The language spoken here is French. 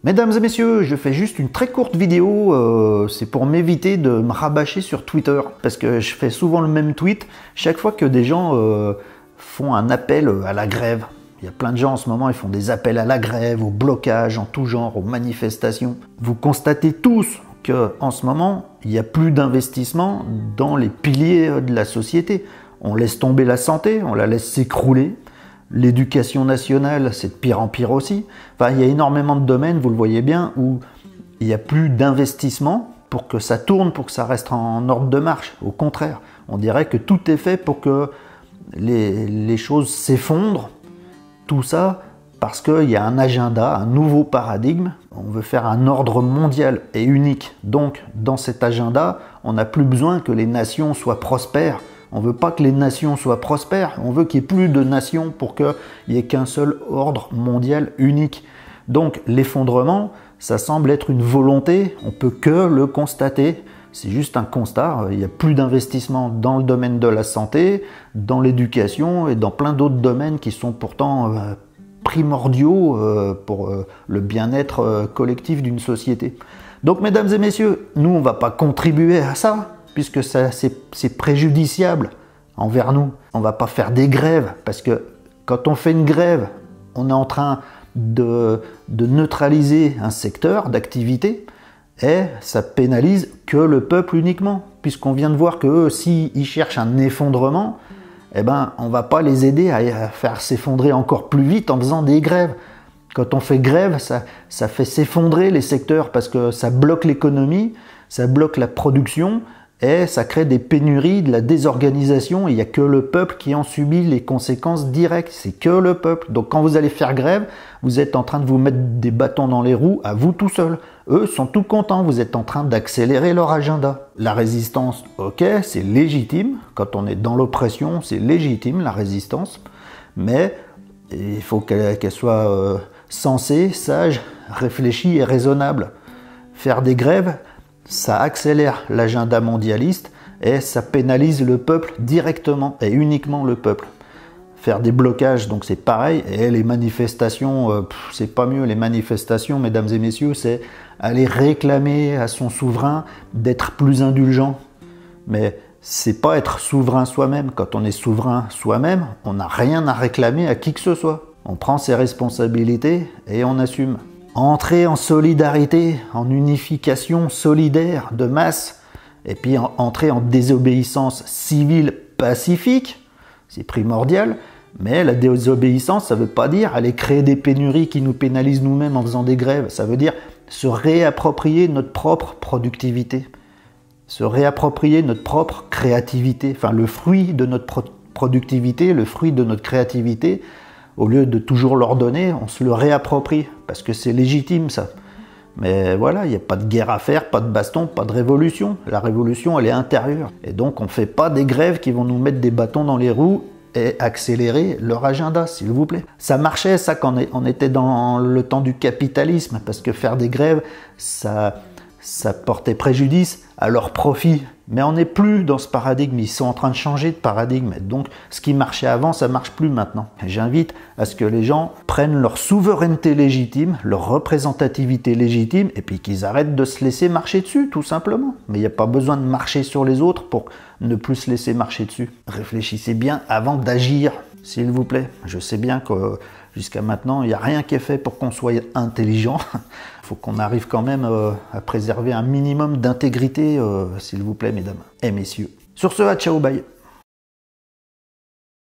Mesdames et messieurs, je fais juste une très courte vidéo, c'est pour m'éviter de me rabâcher sur Twitter, parce que je fais souvent le même tweet chaque fois que des gens font un appel à la grève. Il y a plein de gens en ce moment, ils font des appels à la grève, au blocage en tout genre, aux manifestations. Vous constatez tous qu'en ce moment, il n'y a plus d'investissement dans les piliers de la société. On laisse tomber la santé, on la laisse s'écrouler. L'éducation nationale, c'est de pire en pire aussi. Enfin, il y a énormément de domaines, vous le voyez bien, où il n'y a plus d'investissement pour que ça tourne, pour que ça reste en ordre de marche. Au contraire, on dirait que tout est fait pour que les choses s'effondrent. Tout ça parce qu'il y a un agenda, un nouveau paradigme. On veut faire un ordre mondial et unique. Donc, dans cet agenda, on n'a plus besoin que les nations soient prospères. On ne veut pas que les nations soient prospères, on veut qu'il n'y ait plus de nations pour qu'il n'y ait qu'un seul ordre mondial unique. Donc l'effondrement, ça semble être une volonté, on ne peut que le constater. C'est juste un constat, il n'y a plus d'investissement dans le domaine de la santé, dans l'éducation et dans plein d'autres domaines qui sont pourtant primordiaux pour le bien-être collectif d'une société. Donc mesdames et messieurs, nous on ne va pas contribuer à ça, puisque c'est préjudiciable envers nous. On ne va pas faire des grèves, parce que quand on fait une grève, on est en train de neutraliser un secteur d'activité, et ça pénalise que le peuple uniquement, puisqu'on vient de voir qu'eux, s'ils cherchent un effondrement, eh ben, on ne va pas les aider à faire s'effondrer encore plus vite en faisant des grèves. Quand on fait grève, ça fait s'effondrer les secteurs, parce que ça bloque l'économie, ça bloque la production, et ça crée des pénuries, de la désorganisation. Il n'y a que le peuple qui en subit les conséquences directes. C'est que le peuple. Donc quand vous allez faire grève, vous êtes en train de vous mettre des bâtons dans les roues à vous tout seul. Eux sont tout contents. Vous êtes en train d'accélérer leur agenda. La résistance, ok, c'est légitime. Quand on est dans l'oppression, c'est légitime la résistance. Mais il faut qu'elle soit sensée, sage, réfléchie et raisonnable. Faire des grèves, ça accélère l'agenda mondialiste et ça pénalise le peuple directement et uniquement le peuple. Faire des blocages, donc c'est pareil, et les manifestations, c'est pas mieux. Les manifestations, mesdames et messieurs, c'est aller réclamer à son souverain d'être plus indulgent. Mais c'est pas être souverain soi-même. Quand on est souverain soi-même, on n'a rien à réclamer à qui que ce soit. On prend ses responsabilités et on assume. Entrer en solidarité, en unification solidaire de masse, et puis entrer en désobéissance civile pacifique, c'est primordial, mais la désobéissance, ça ne veut pas dire aller créer des pénuries qui nous pénalisent nous-mêmes en faisant des grèves, ça veut dire se réapproprier notre propre productivité, se réapproprier notre propre créativité, enfin le fruit de notre productivité, le fruit de notre créativité. Au lieu de toujours leur donner, on se le réapproprie, parce que c'est légitime ça. Mais voilà, il n'y a pas de guerre à faire, pas de baston, pas de révolution. La révolution, elle est intérieure. Et donc, on ne fait pas des grèves qui vont nous mettre des bâtons dans les roues et accélérer leur agenda, s'il vous plaît. Ça marchait, ça, quand on était dans le temps du capitalisme, parce que faire des grèves, ça portait préjudice à leur profit. Mais on n'est plus dans ce paradigme, ils sont en train de changer de paradigme. Donc ce qui marchait avant, ça ne marche plus maintenant. J'invite à ce que les gens prennent leur souveraineté légitime, leur représentativité légitime, et puis qu'ils arrêtent de se laisser marcher dessus, tout simplement. Mais il n'y a pas besoin de marcher sur les autres pour ne plus se laisser marcher dessus. Réfléchissez bien avant d'agir, s'il vous plaît. Je sais bien que jusqu'à maintenant, il n'y a rien qui est fait pour qu'on soit intelligent. Il faut qu'on arrive quand même à préserver un minimum d'intégrité, s'il vous plaît, mesdames et messieurs. Sur ce, ciao, bye.